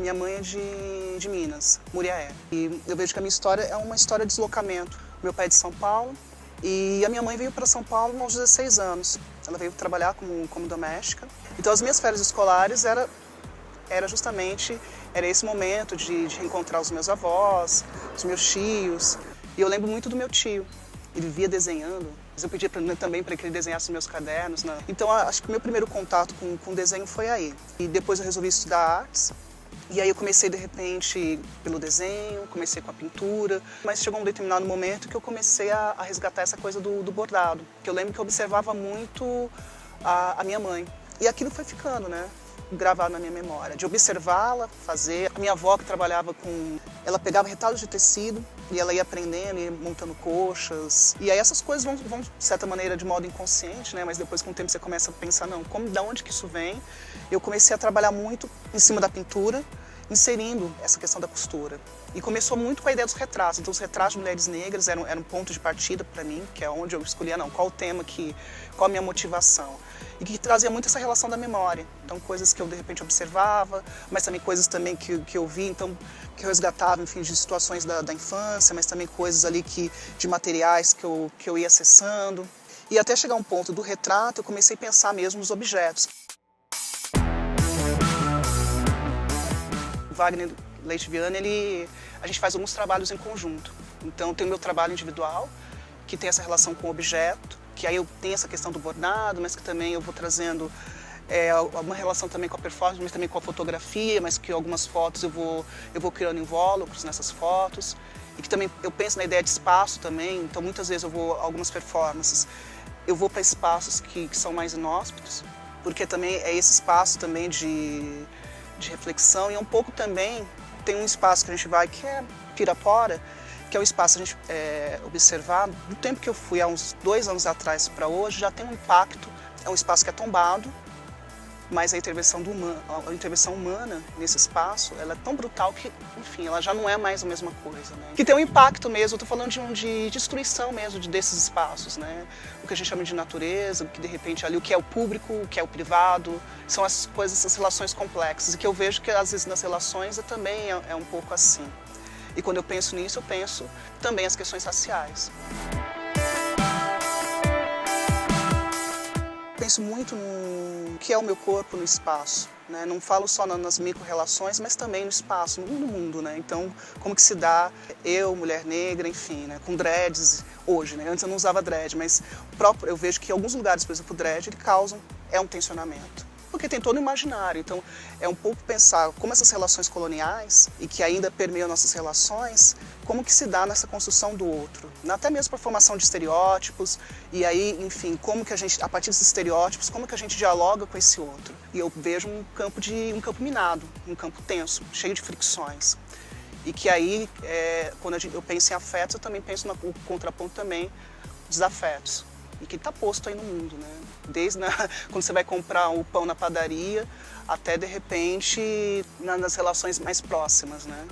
minha mãe é de Minas, Muriaé. E eu vejo que a minha história é uma história de deslocamento. Meu pai é de São Paulo e a minha mãe veio para São Paulo aos 16 anos. Ela veio trabalhar como doméstica. Então as minhas férias escolares era justamente esse momento de reencontrar os meus avós, os meus tios. E eu lembro muito do meu tio. Ele vivia desenhando. Eu pedi também para que ele desenhasse os meus cadernos, né? Então acho que o meu primeiro contato com desenho foi aí. E depois eu resolvi estudar artes. E aí eu comecei de repente pelo desenho, comecei com a pintura. Mas chegou um determinado momento que eu comecei a resgatar essa coisa do bordado. Que eu lembro que eu observava muito a minha mãe. E aquilo foi ficando, né? Gravado na minha memória, de observá-la fazer. A minha avó que trabalhava ela pegava retalhos de tecido e ela ia aprendendo, ia montando coxas. E aí essas coisas vão de certa maneira, de modo inconsciente, né? Mas depois com o tempo você começa a pensar, não, da onde que isso vem? Eu comecei a trabalhar muito em cima da pintura, inserindo essa questão da costura. E começou muito com a ideia dos retratos. Então os retratos de mulheres negras eram um ponto de partida para mim, que é onde eu escolhia, qual o tema, qual a minha motivação. E que trazia muito essa relação da memória. Então coisas que eu de repente observava, mas também coisas também que eu vi, então que eu resgatava, enfim, de situações da infância, mas também coisas ali de materiais que eu ia acessando. E até chegar a um ponto do retrato, eu comecei a pensar mesmo nos objetos. Wagner Leite Viana, a gente faz alguns trabalhos em conjunto. Então tem o meu trabalho individual, que tem essa relação com o objeto, que aí eu tenho essa questão do bordado, mas que também eu vou trazendo uma relação também com a performance, mas também com a fotografia, mas que algumas fotos eu vou criando invólucros nessas fotos. E que também eu penso na ideia de espaço também, então muitas vezes algumas performances, eu vou para espaços que são mais inóspitos, porque também é esse espaço também de reflexão, e é um pouco também, tem um espaço que a gente vai, que é Pirapora, que é o espaço a gente observar, do tempo que eu fui, há uns 2 anos atrás para hoje, já tem um impacto, é um espaço que é tombado, mas a intervenção humana nesse espaço, ela é tão brutal que, enfim, ela já não é mais a mesma coisa, né? Que tem um impacto mesmo, eu estou falando de destruição mesmo desses espaços, né? O que a gente chama de natureza, o que de repente ali, o que é o público, o que é o privado, são essas coisas, essas relações complexas, e que eu vejo que às vezes nas relações também é um pouco assim. E quando eu penso nisso, eu penso também as questões raciais. Penso muito no que é o meu corpo no espaço, né? Não falo só nas micro-relações, mas também no espaço, no mundo, né? Então, como que se dá eu, mulher negra, enfim, né? Com dreads hoje, né? Antes eu não usava dread, mas eu vejo que em alguns lugares, por exemplo, o dread, é um tensionamento. Porque tem todo o imaginário, então é um pouco pensar como essas relações coloniais, e que ainda permeiam nossas relações, como que se dá nessa construção do outro, até mesmo para a formação de estereótipos, e aí, enfim, como que a gente, a partir desses estereótipos, como que a gente dialoga com esse outro. E eu vejo um campo minado, um campo tenso, cheio de fricções. E que aí, quando eu penso em afetos, eu também penso no contraponto também dos afetos. E que está posto aí no mundo, né? Desde quando você vai comprar o pão na padaria, até de repente nas relações mais próximas, né?